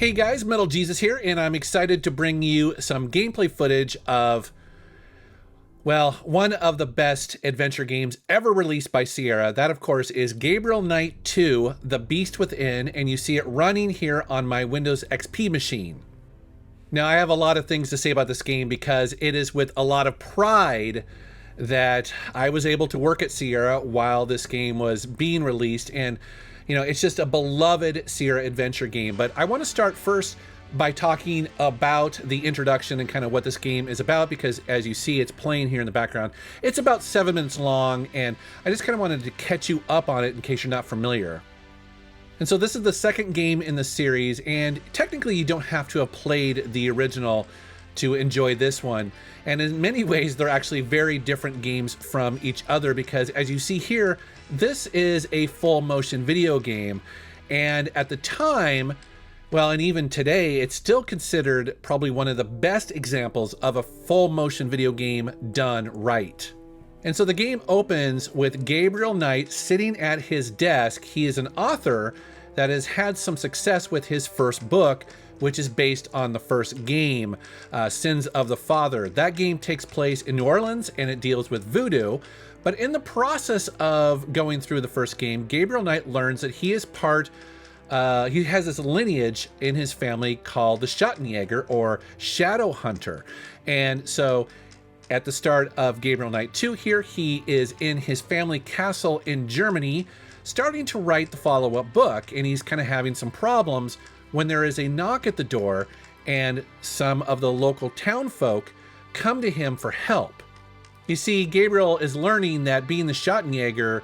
Hey guys, Metal Jesus here, and I'm excited to bring you some gameplay footage of, well, one of the best adventure games ever released by Sierra. That, of course, is Gabriel Knight 2, The Beast Within, and you see it running here on my Windows XP machine. Now, I have a lot of things to say about this game because it is with a lot of pride that I was able to work at Sierra while this game was being released, and you know, it's just a beloved Sierra adventure game. But I want to start first by talking about the introduction and kind of what this game is about, because as you see, it's playing here in the background. It's about 7 minutes long, and I just kind of wanted to catch you up on it in case you're not familiar. And so this is the second game in the series, and technically you don't have to have played the original to enjoy this one. And in many ways, they're actually very different games from each other, because as you see here, this is a full motion video game. And at the time, well, and even today, it's still considered probably one of the best examples of a full motion video game done right. And so the game opens with Gabriel Knight sitting at his desk. He is an author that has had some success with his first book, which is based on the first game, Sins of the Father. That game takes place in New Orleans, and it deals with voodoo. But in the process of going through the first game, Gabriel Knight learns that he is he has this lineage in his family called the Schattenjäger, or Shadow Hunter. And so at the start of Gabriel Knight 2 here, he is in his family castle in Germany, starting to write the follow-up book, and he's kind of having some problems when there is a knock at the door, and some of the local town folk come to him for help. You see, Gabriel is learning that being the Schattenjäger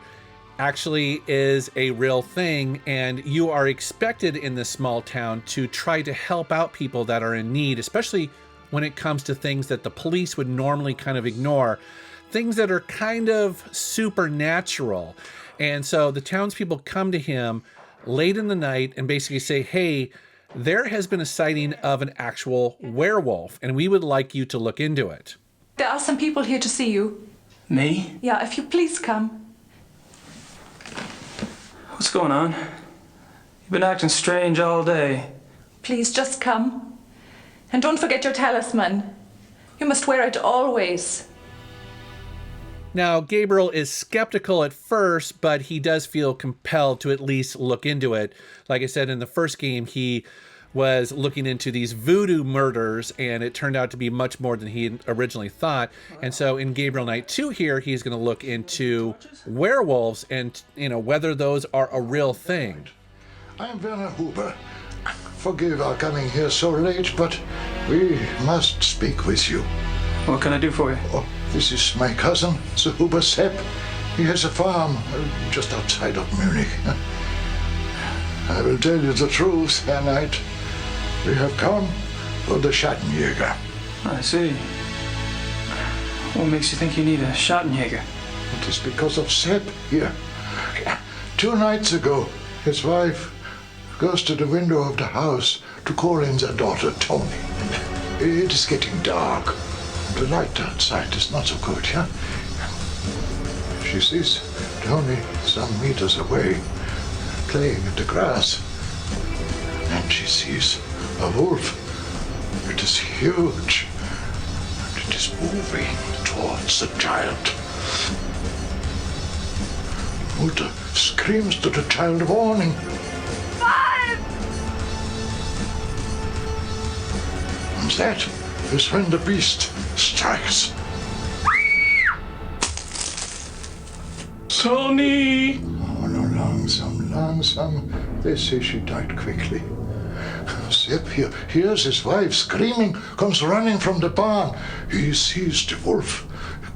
actually is a real thing, and you are expected in this small town to try to help out people that are in need, especially when it comes to things that the police would normally kind of ignore, things that are kind of supernatural. And so the townspeople come to him late in the night and basically say, hey, there has been a sighting of an actual werewolf, and we would like you to look into it. There are some people here to see you. Me? Yeah, if you please come. What's going on? You've been acting strange all day. Please just come. And don't forget your talisman. You must wear it always. Now, Gabriel is skeptical at first, but he does feel compelled to at least look into it. Like I said, in the first game, he was looking into these voodoo murders, and it turned out to be much more than he had originally thought. And so in Gabriel Knight 2 here, he's going to look into werewolves and, you know, whether those are a real thing. I am Werner Huber. Forgive our coming here so late, but we must speak with you. What can I do for you? Oh, this is my cousin, Sir Huber Sepp. He has a farm just outside of Munich. I will tell you the truth, Herr Knight. We have come for the Schattenjäger. I see. What makes you think you need a Schattenjäger? It is because of Sepp here. 2 nights ago, his wife goes to the window of the house to call in their daughter, Tony. It is getting dark. The light outside is not so good, yeah? She sees Tony some meters away, playing in the grass. And she sees a wolf. It is huge, and it is moving towards the child. Mutter screams to the child, warning. Five! And that is when the beast strikes. Tony! Oh, no, langsam. They say she died quickly. Sepp here hears his wife screaming, comes running from the barn. He sees the wolf,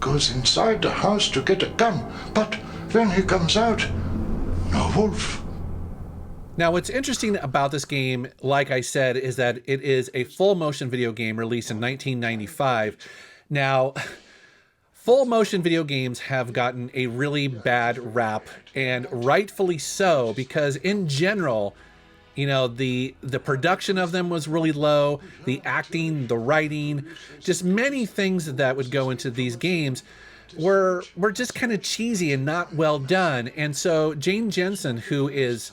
goes inside the house to get a gun, but when he comes out, no wolf. Now, what's interesting about this game, like I said, is that it is a full motion video game released in 1995. Now, full motion video games have gotten a really bad rap, and rightfully so, because in general, you know, the production of them was really low, the acting, the writing, just many things that would go into these games were just kind of cheesy and not well done. And so Jane Jensen, who is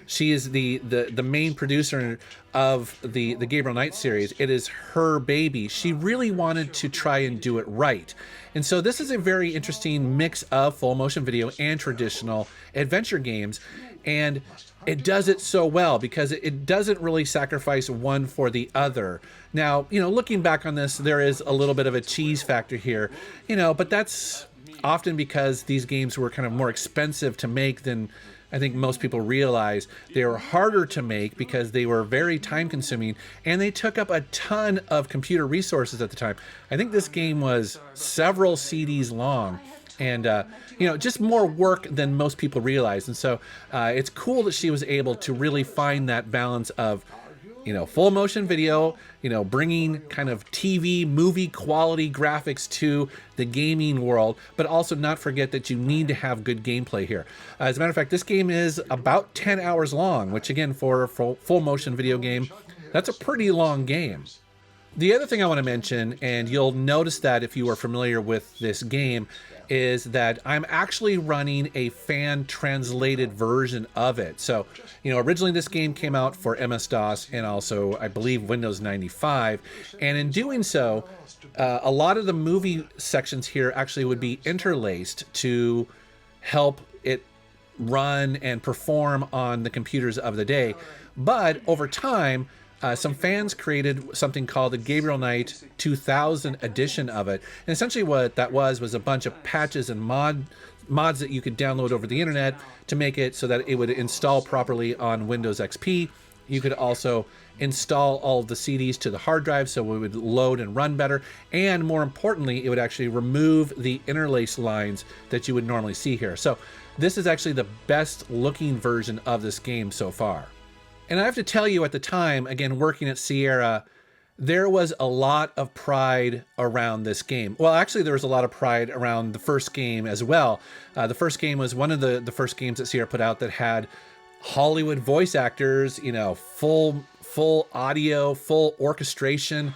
She is the main producer of the Gabriel Knight series. It is her baby. She really wanted to try and do it right. And so this is a very interesting mix of full motion video and traditional adventure games. And it does it so well because it doesn't really sacrifice one for the other. Now, looking back on this, there is a little bit of a cheese factor here, but that's often because these games were kind of more expensive to make than I think most people realize. They were harder to make because they were very time consuming and they took up a ton of computer resources at the time. I think this game was several CDs long and, just more work than most people realize. And so it's cool that she was able to really find that balance of, full motion video, bringing kind of TV movie quality graphics to the gaming world, but also not forget that you need to have good gameplay here. As a matter of fact, this game is about 10 hours long, which again, for a full motion video game, that's a pretty long game. The other thing I want to mention, and you'll notice that if you are familiar with this game, is that I'm actually running a fan translated version of it. So, originally this game came out for MS-DOS and also, I believe, Windows 95. And in doing so, a lot of the movie sections here actually would be interlaced to help it run and perform on the computers of the day. But over time, some fans created something called the Gabriel Knight 2000 edition of it. And essentially what that was a bunch of patches and mods that you could download over the internet to make it so that it would install properly on Windows XP. You could also install all of the CDs to the hard drive so it would load and run better. And more importantly, it would actually remove the interlace lines that you would normally see here. So this is actually the best looking version of this game so far. And I have to tell you, at the time, again, working at Sierra, there was a lot of pride around this game. Well, actually, there was a lot of pride around the first game as well. The first game was one of the first games that Sierra put out that had Hollywood voice actors, full audio, full orchestration,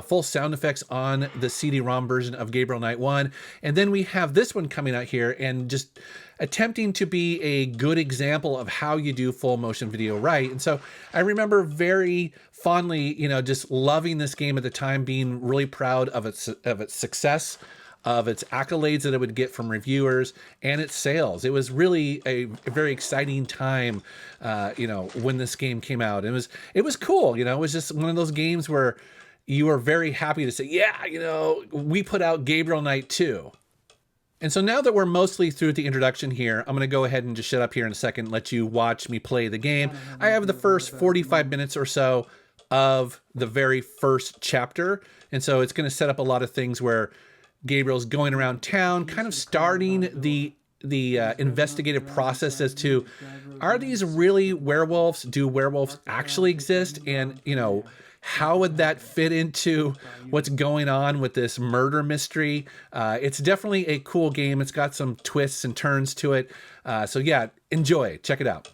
full sound effects on the CD-ROM version of Gabriel Knight 1. And then we have this one coming out here and just attempting to be a good example of how you do full motion video right. And so I remember very fondly, just loving this game at the time, being really proud of its success, of its accolades that it would get from reviewers and its sales. It was really a very exciting time, when this game came out. It was cool. It was just one of those games where you were very happy to say, yeah, we put out Gabriel Knight 2. And so now that we're mostly through the introduction here, I'm going to go ahead and just shut up here in a second and let you watch me play the game. I have the first 45 minutes or so of the very first chapter. And so it's going to set up a lot of things where Gabriel's going around town, kind of starting the investigative process as to, are these really werewolves? Do werewolves actually exist? And, how would that fit into what's going on with this murder mystery? It's definitely a cool game. It's got some twists and turns to it. So yeah, enjoy. Check it out.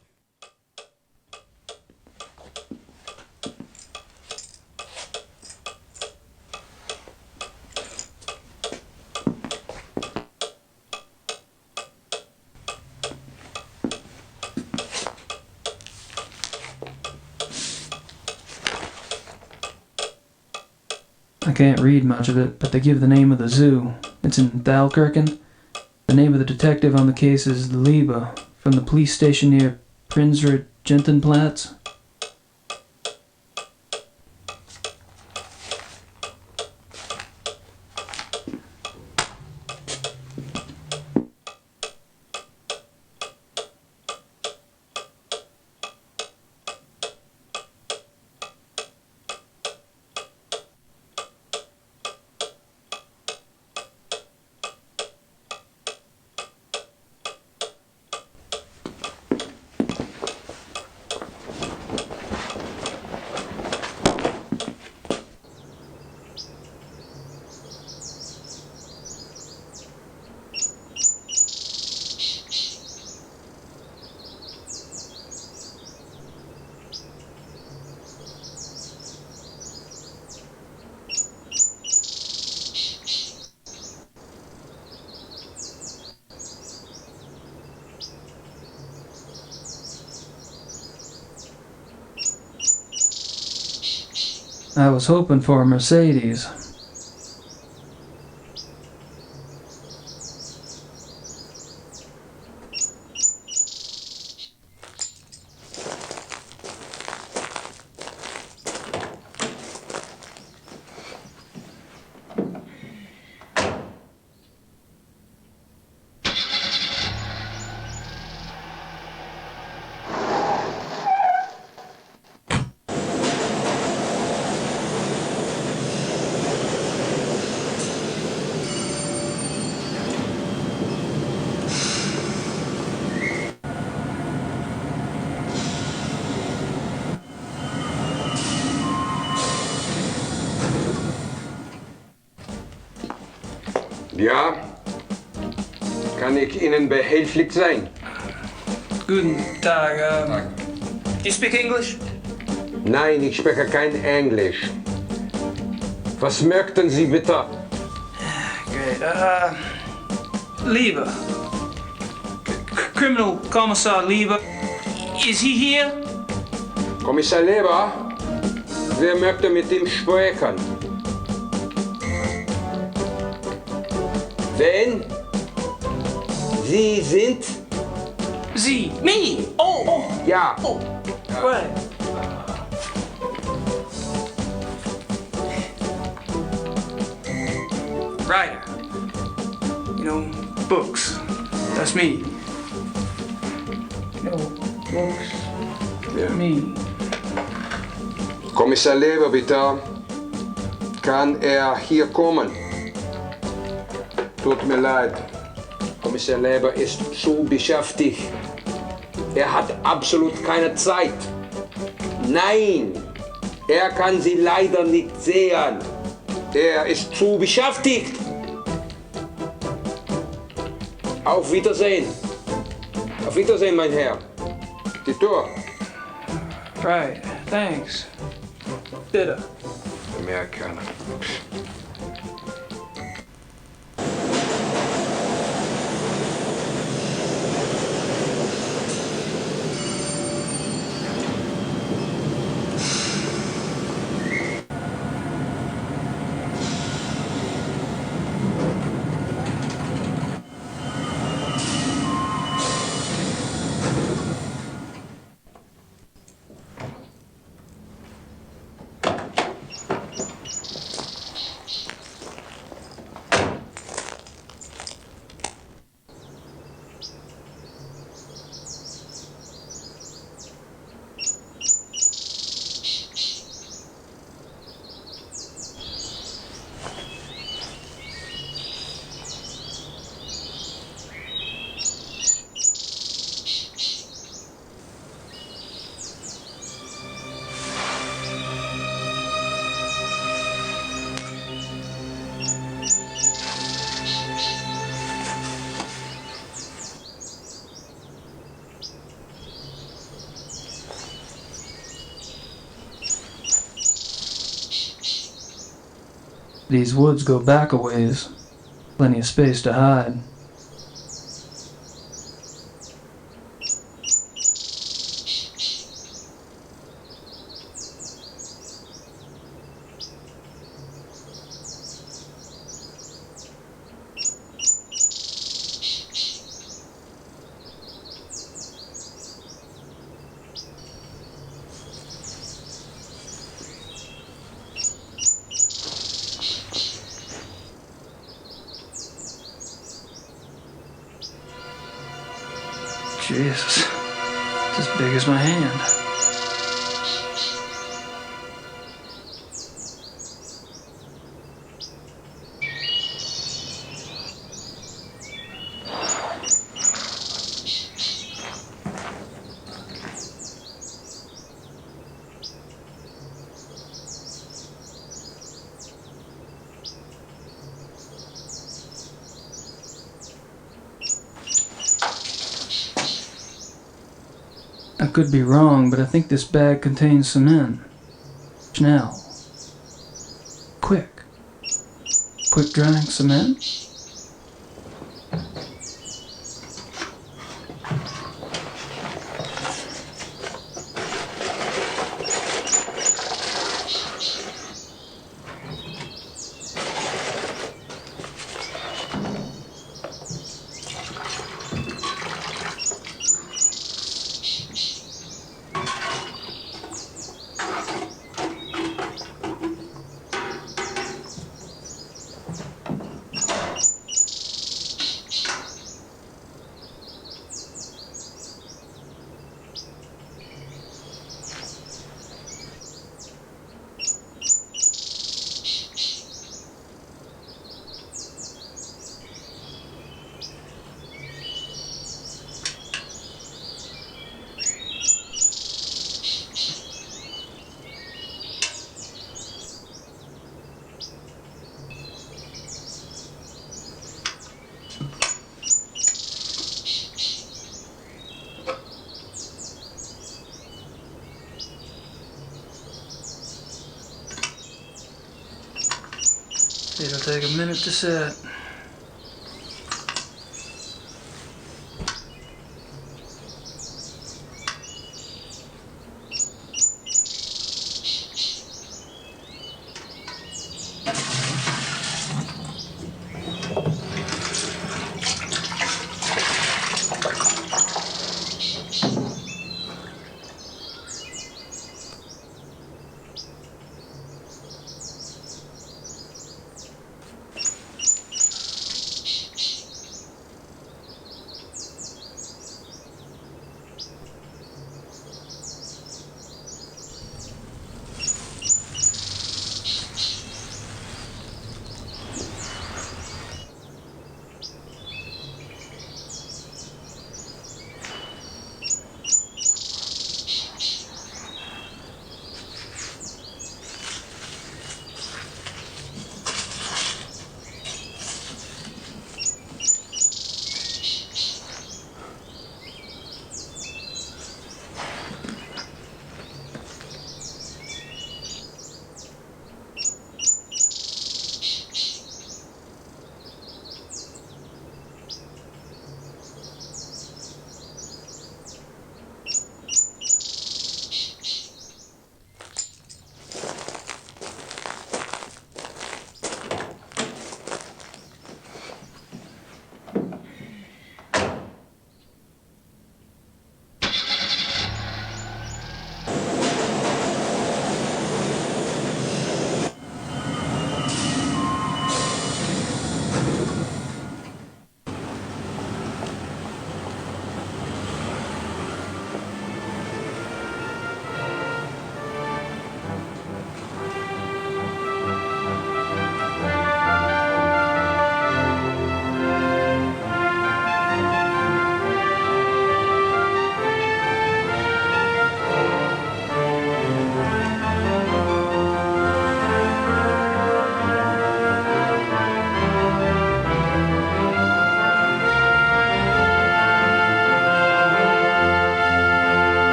I can't read much of it, but they give the name of the zoo. It's in Thalkirken. The name of the detective on the case is Liebe, from the police station near Prinzregentenplatz. I was hoping for a Mercedes. Ja, kann ich Ihnen behilflich sein? Guten Tag. You speak English? Nein, ich spreche kein Englisch. Was möchten Sie bitte? Great. Lieber. Criminal Commissar Lieber. Is he here? Kommissar Leber, wer möchte mit ihm sprechen? Wen? Sie sind? Sie. Me. Oh. Ja. Oh. Right. Writer. You know, books. That's me. You know, books. Ja. Me. Kommissar Leber, bitte. Kann er hier kommen? Tut mir leid. Kommissar Leber ist zu beschäftigt. Er hat absolut keine Zeit. Nein, er kann Sie leider nicht sehen. Er ist zu beschäftigt. Auf Wiedersehen. Auf Wiedersehen, mein Herr. Die Tür. Right. Thanks. Bitte. Amerikaner. These woods go back a ways. Plenty of space to hide. Jesus. It's as big as my hand. I could be wrong, but I think this bag contains cement. Schnell. Quick. Quick drying cement? It'll take a minute to set.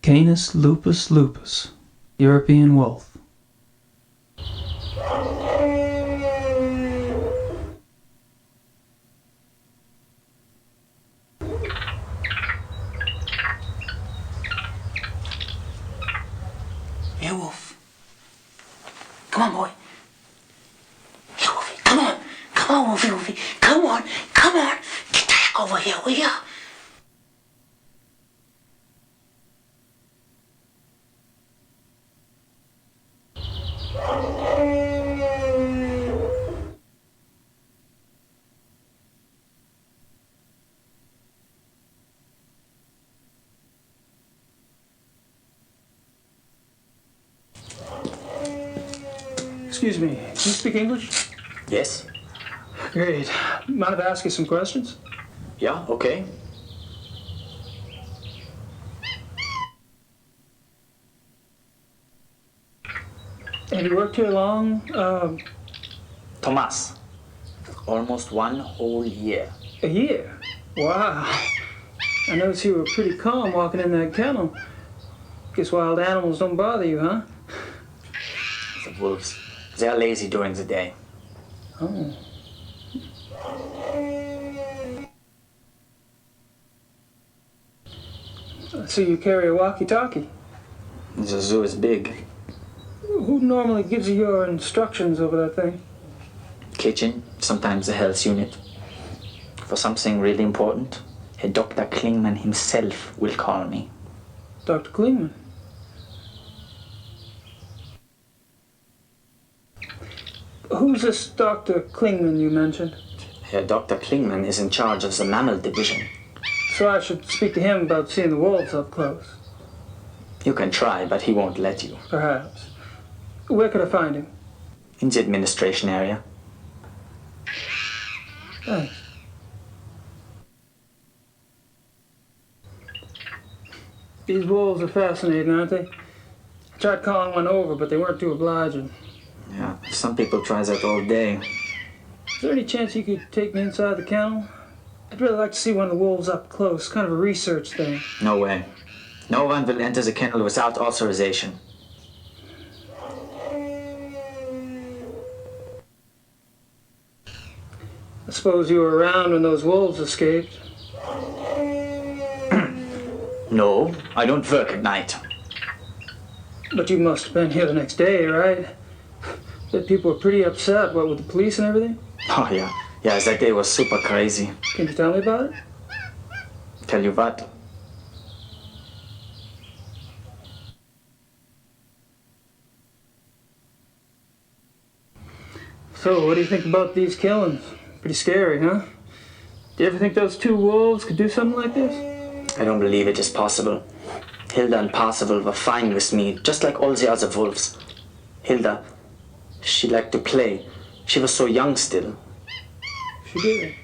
Canis lupus lupus, European wolf. Oh, Wolfie, come on. Get the heck over here, will ya? Excuse me, can you speak English? Yes? Great. Mind if I ask you some questions? Yeah, okay. Have you worked here long? Thomas. Almost 1 whole year. A year? Wow. I noticed you were pretty calm walking in that kennel. Guess wild animals don't bother you, huh? The wolves. They are lazy during the day. Oh. So you carry a walkie-talkie? The zoo is big. Who normally gives you your instructions over that thing? Kitchen, sometimes the health unit. For something really important, Dr. Klingman himself will call me. Dr. Klingman? Who's this Dr. Klingman you mentioned? Dr. Klingman is in charge of the mammal division. So I should speak to him about seeing the wolves up close. You can try, but he won't let you. Perhaps. Where could I find him? In the administration area. Thanks. These wolves are fascinating, aren't they? I tried calling one over, but they weren't too obliging. Yeah, some people try that all day. Is there any chance you could take me inside the kennel? I'd really like to see one of the wolves up close, kind of a research thing. No way. No one will enter the kennel without authorization. I suppose you were around when those wolves escaped. No, I don't work at night. But you must have been here the next day, right? That people were pretty upset, what, with the police and everything? Oh, yeah. Yeah, that day was super crazy. Can you tell me about it? Tell you what? So, what do you think about these killings? Pretty scary, huh? Do you ever think those two wolves could do something like this? I don't believe it is possible. Hilda and Parzival were fine with me, just like all the other wolves. Hilda, she liked to play. She was so young still. She did.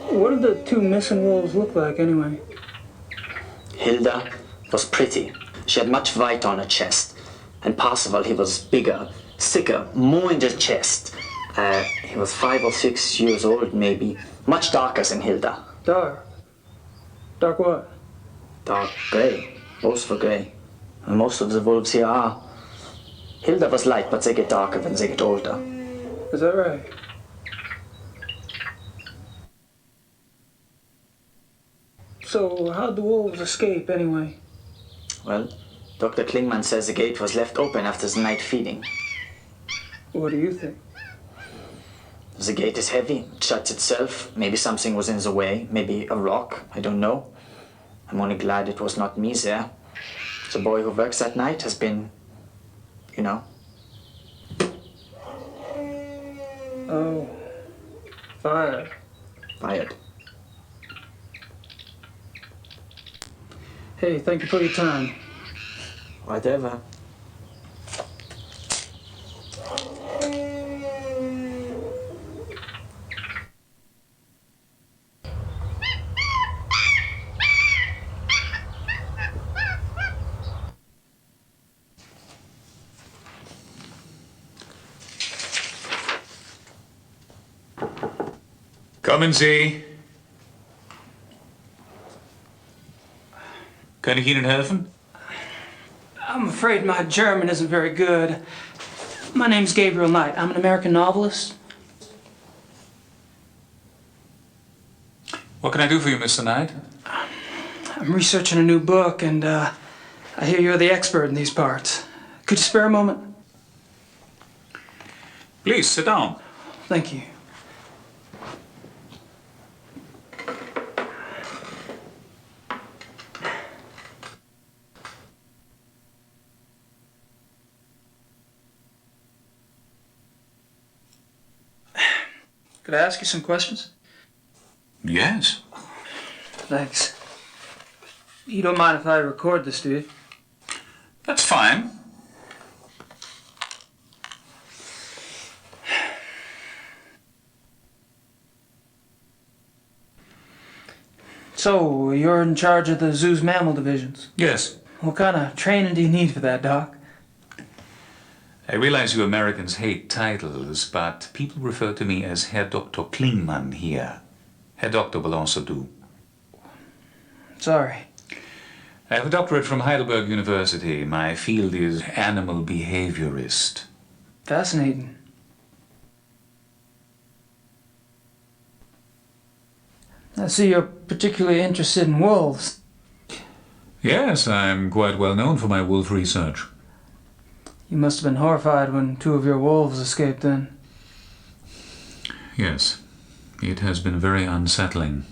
What did the two missing wolves look like, anyway? Hilda was pretty. She had much white on her chest. And Parzival, he was bigger, thicker, more in the chest. He was 5 or 6 years old, maybe. Much darker than Hilda. Dark. Dark what? Dark gray. Both were gray. And most of the wolves here are. Hilda was light, but they get darker when they get older. Is that right? So, how'd the wolves escape, anyway? Well, Dr. Klingman says the gate was left open after the night feeding. What do you think? The gate is heavy, it shuts itself. Maybe something was in the way, maybe a rock, I don't know. I'm only glad it was not me there. The boy who works that night has been, you know. Oh, fired. Fired. Hey, thank you for your time. Whatever. Kommen Sie. Kann ich Ihnen helfen? I'm afraid my German isn't very good. My name's Gabriel Knight. I'm an American novelist. What can I do for you, Mr. Knight? I'm researching a new book, and I hear you're the expert in these parts. Could you spare a moment? Please, sit down. Thank you. Could I ask you some questions? Yes. Thanks. You don't mind if I record this, do you? That's fine. So, you're in charge of the zoo's mammal divisions. Yes. What kind of training do you need for that, Doc? I realize you Americans hate titles, but people refer to me as Herr Dr. Klingmann here. Herr Doctor will also do. Sorry. I have a doctorate from Heidelberg University. My field is animal behaviorist. Fascinating. I see you're particularly interested in wolves. Yes, I'm quite well known for my wolf research. You must have been horrified when 2 of your wolves escaped then. Yes, it has been very unsettling.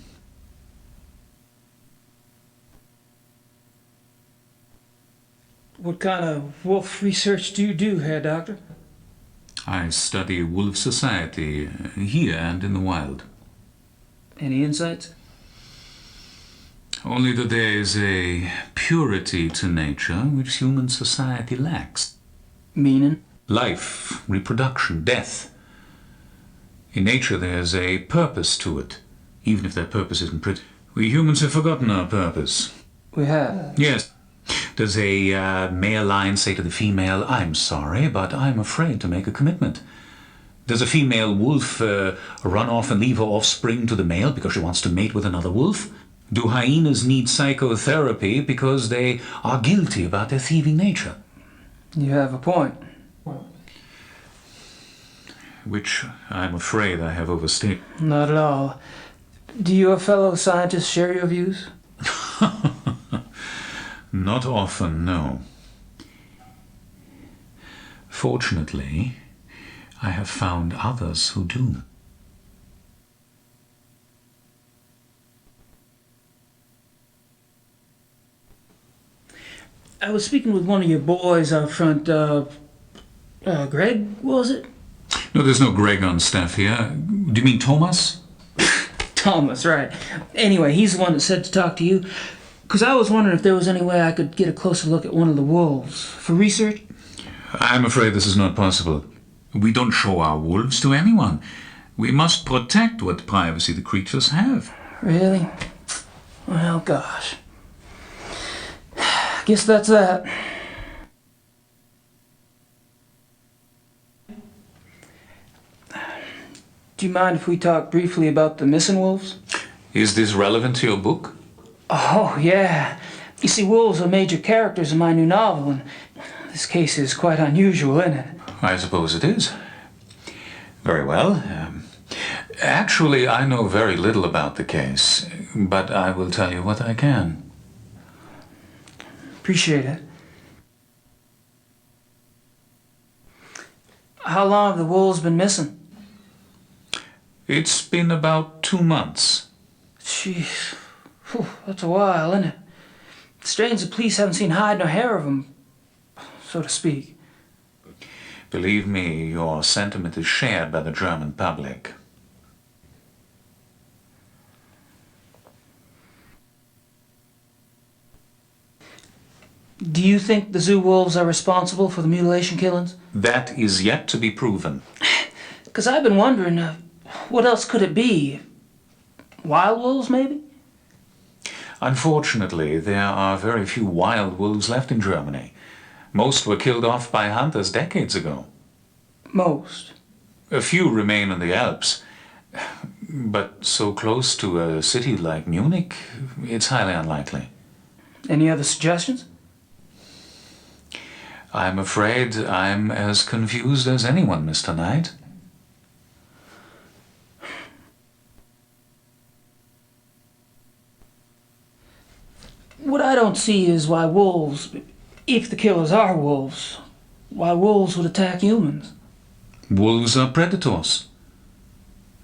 What kind of wolf research do you do, Herr Doctor? I study wolf society here and in the wild. Any insights? Only that there is a purity to nature which human society lacks. Meaning? Life, reproduction, death. In nature there's a purpose to it, even if that purpose isn't pretty. We humans have forgotten our purpose. We have. Yes. Does a male lion say to the female, "I'm sorry, but I'm afraid to make a commitment"? Does a female wolf run off and leave her offspring to the male because she wants to mate with another wolf? Do hyenas need psychotherapy because they are guilty about their thieving nature? You have a point. Which I'm afraid I have overstated. Not at all. Do your fellow scientists share your views? Not often, no. Fortunately, I have found others who do. I was speaking with one of your boys out front, Greg, was it? No, there's no Greg on staff here. Do you mean Thomas? Thomas, right. Anyway, he's the one that said to talk to you. Because I was wondering if there was any way I could get a closer look at one of the wolves for research. I'm afraid this is not possible. We don't show our wolves to anyone. We must protect what privacy the creatures have. Really? Well, gosh. Guess that's that. Do you mind if we talk briefly about the missing wolves? Is this relevant to your book? Oh, yeah. You see, wolves are major characters in my new novel, and this case is quite unusual, isn't it? I suppose it is. Very well. Actually, I know very little about the case, but I will tell you what I can. Appreciate it. How long have the wolves been missing? It's been about 2 months. Jeez. Whew, that's a while, isn't it? It's strange the police haven't seen hide nor hair of them, so to speak. Believe me, your sentiment is shared by the German public. Do you think the zoo wolves are responsible for the mutilation killings? That is yet to be proven. Because I've been wondering, what else could it be? Wild wolves, maybe? Unfortunately, there are very few wild wolves left in Germany. Most were killed off by hunters decades ago. Most. A few remain in the Alps. But so close to a city like Munich, it's highly unlikely. Any other suggestions? I'm afraid I'm as confused as anyone, Mr. Knight. What I don't see is why wolves, if the killers are wolves, why wolves would attack humans. Wolves are predators.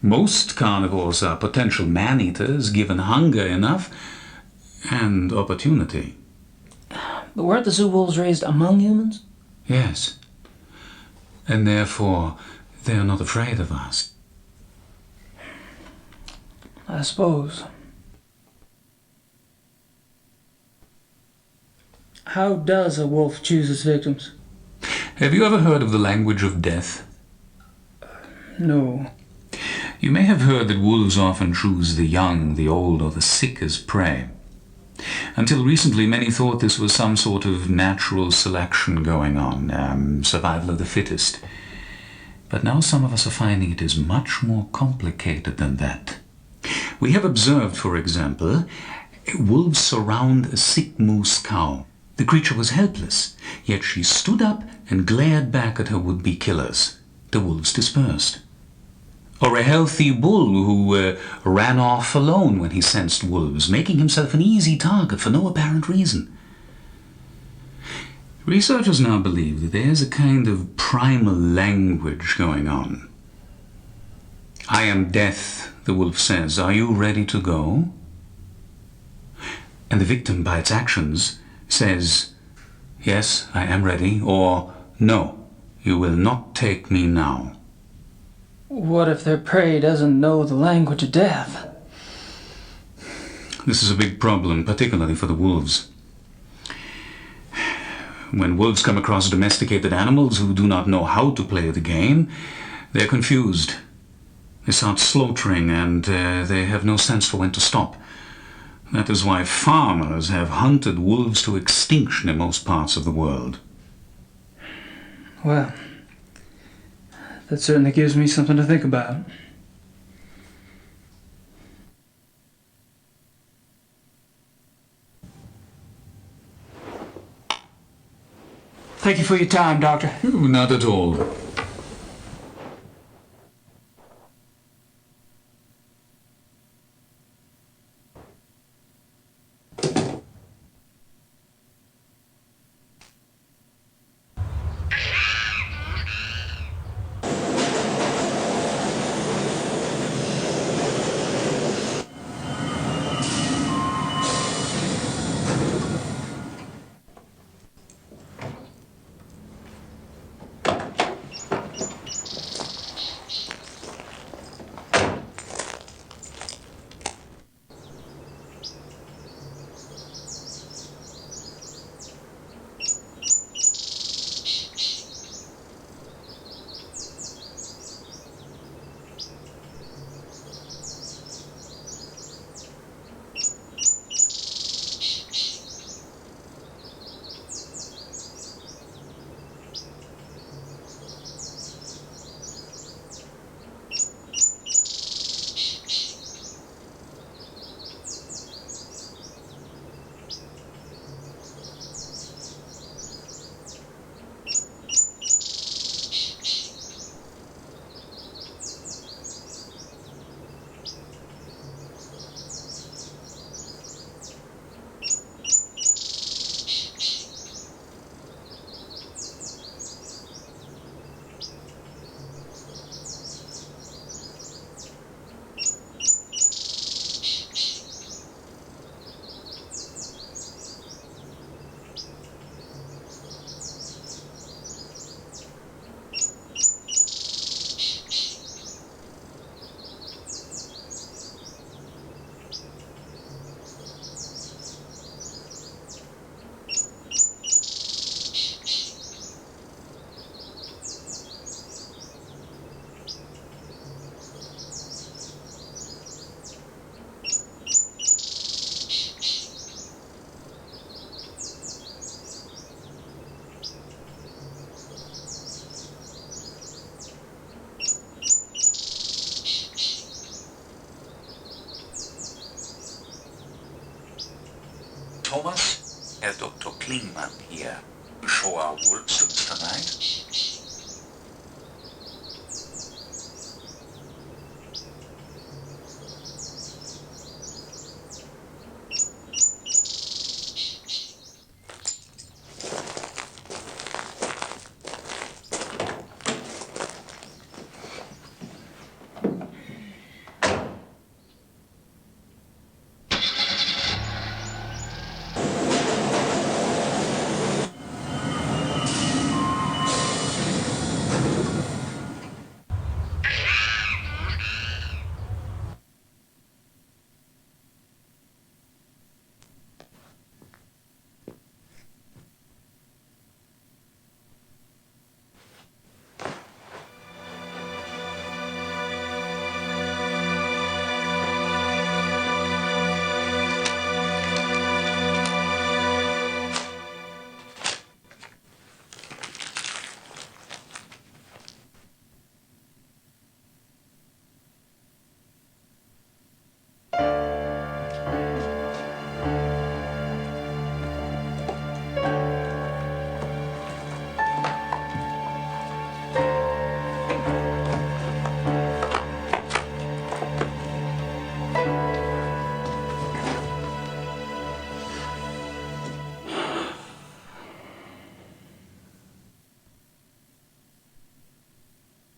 Most carnivores are potential man-eaters given hunger enough and opportunity. But weren't the zoo wolves raised among humans? Yes. And therefore, they are not afraid of us. I suppose. How does a wolf choose its victims? Have you ever heard of the language of death? No. You may have heard that wolves often choose the young, the old, or the sick as prey. Until recently, many thought this was some sort of natural selection going on, survival of the fittest. But now some of us are finding it is much more complicated than that. We have observed, for example, wolves surround a sick moose cow. The creature was helpless, yet she stood up and glared back at her would-be killers. The wolves dispersed. Or a healthy bull who ran off alone when he sensed wolves, making himself an easy target for no apparent reason. Researchers now believe that there's a kind of primal language going on. "I am death," the wolf says. "Are you ready to go?" And the victim, by its actions, says, "Yes, I am ready," or "No, you will not take me now." What if their prey doesn't know the language of death? This is a big problem, particularly for the wolves. When wolves come across domesticated animals who do not know how to play the game, they're confused. They start slaughtering and they have no sense for when to stop. That is why farmers have hunted wolves to extinction in most parts of the world. Well, that certainly gives me something to think about. Thank you for your time, Doctor. Not at all. Thomas, Herr Dr. Klingmann hier. Show our wolves tonight.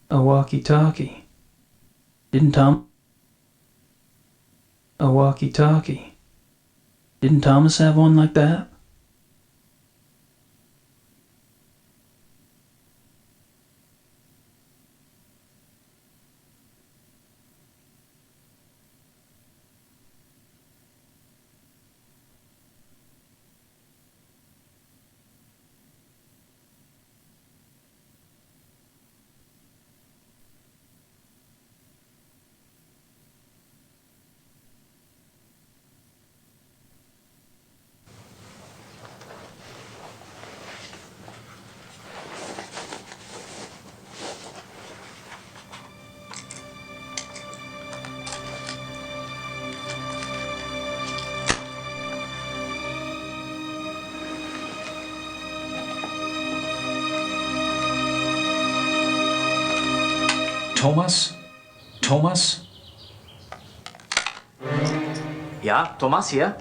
A walkie-talkie. Didn't Tom... A walkie-talkie. Didn't Thomas have one like that? Thomas? Thomas? Ja, Thomas hier.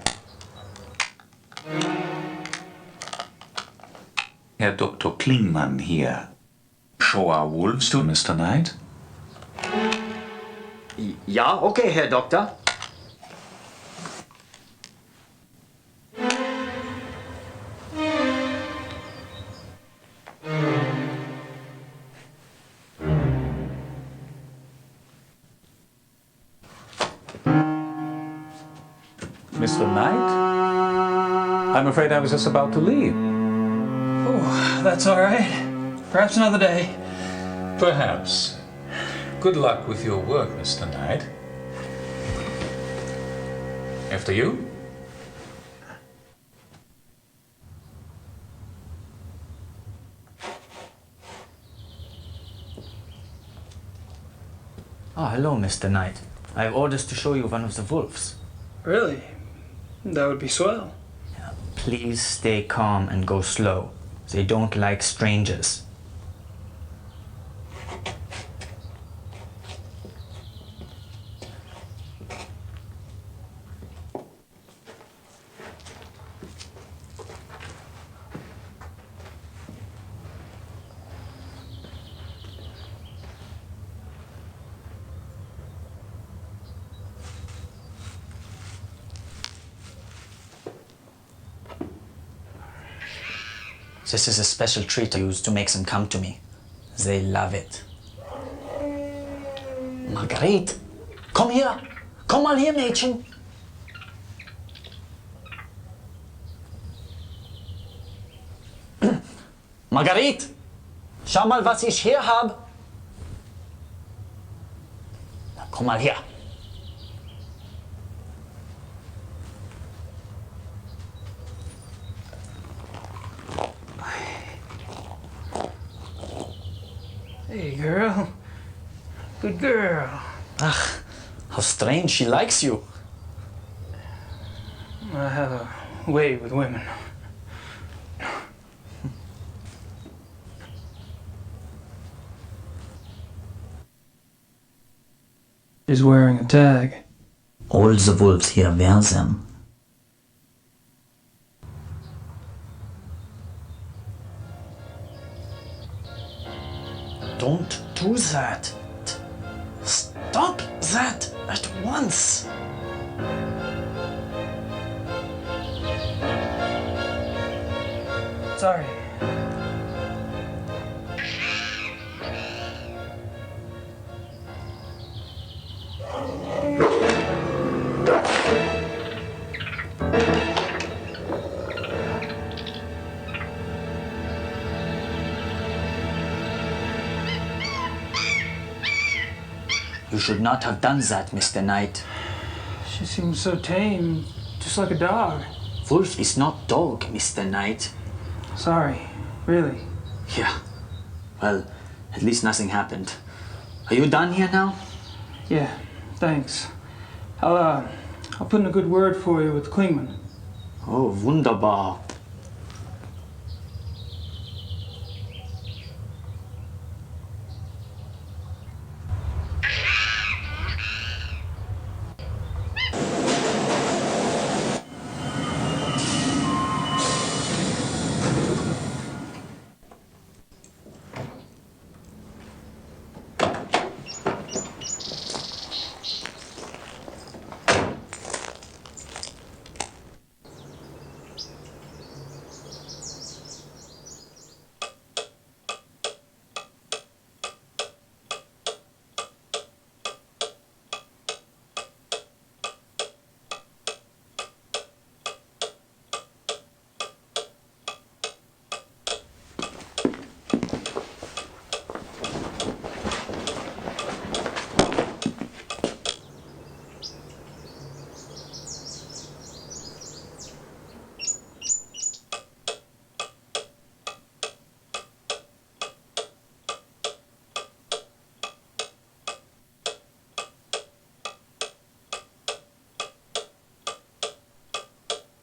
Herr Dr. Klingmann hier. Show our wolves to Mr. Knight? Ja, okay, Herr Doktor. Mr. Knight? I'm afraid I was just about to leave. Oh, that's all right. Perhaps another day. Perhaps. Good luck with your work, Mr. Knight. After you? Ah, hello, Mr. Knight. I have orders to show you one of the wolves. Really? That would be swell. Please stay calm and go slow. They don't like strangers. This is a special treat I use to make them come to me. They love it. Marguerite, komm hier! Komm mal hier, Mädchen! Marguerite, schau mal, was ich hier habe. Komm mal her. Hey, girl. Good girl. Ach, how strange, she likes you. I have a way with women. She's wearing a tag. All the wolves here wear them. Don't do that. Stop that at once. Sorry. You should not have done that, Mr. Knight. She seems so tame, just like a dog. Wolf is not dog, Mr. Knight. Sorry, really. Yeah. Well, at least nothing happened. Are you done here now? Yeah, thanks. I'll put in a good word for you with Klingman. Oh, wunderbar.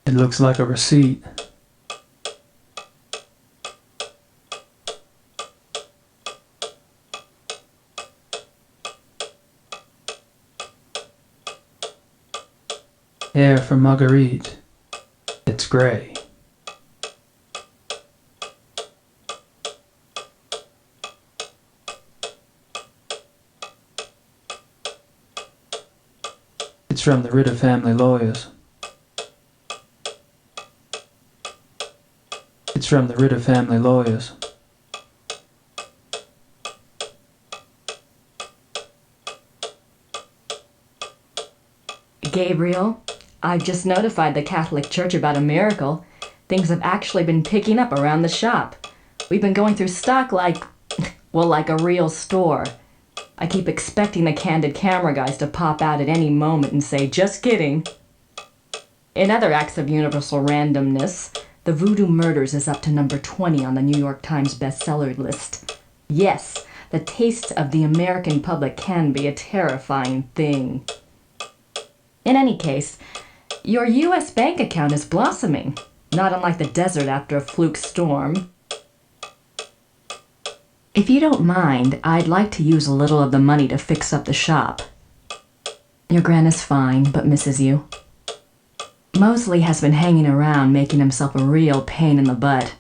It looks like a receipt. Hair for Marguerite. It's gray. It's from the Ritter family lawyers. It's from the Ritter family lawyers. Gabriel, I've just notified the Catholic Church about a miracle. Things have actually been picking up around the shop. We've been going through stock like a real store. I keep expecting the candid camera guys to pop out at any moment and say, just kidding. In other acts of universal randomness, the Voodoo Murders is up to number 20 on the New York Times bestseller list. Yes, the taste of the American public can be a terrifying thing. In any case, your U.S. bank account is blossoming, not unlike the desert after a fluke storm. If you don't mind, I'd like to use a little of the money to fix up the shop. Your Gran is fine, but misses you. Mosley has been hanging around, making himself a real pain in the butt.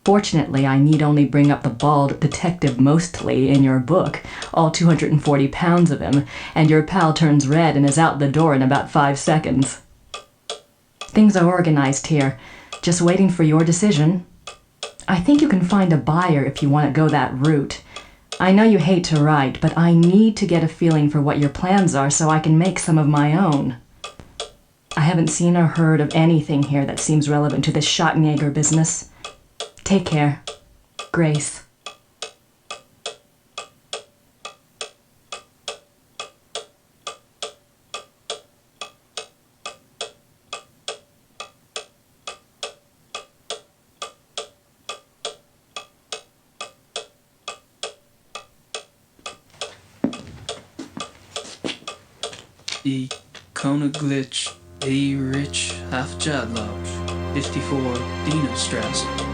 Fortunately, I need only bring up the bald detective Mostly in your book, all 240 pounds of him, and your pal turns red and is out the door in about 5 seconds. Things are organized here, just waiting for your decision. I think you can find a buyer if you want to go that route. I know you hate to write, but I need to get a feeling for what your plans are so I can make some of my own. I haven't seen or heard of anything here that seems relevant to this Schottenjäger business. Take care. Grace. Die Königlich Erich Hafjadloch, 54 Dienerstrasse.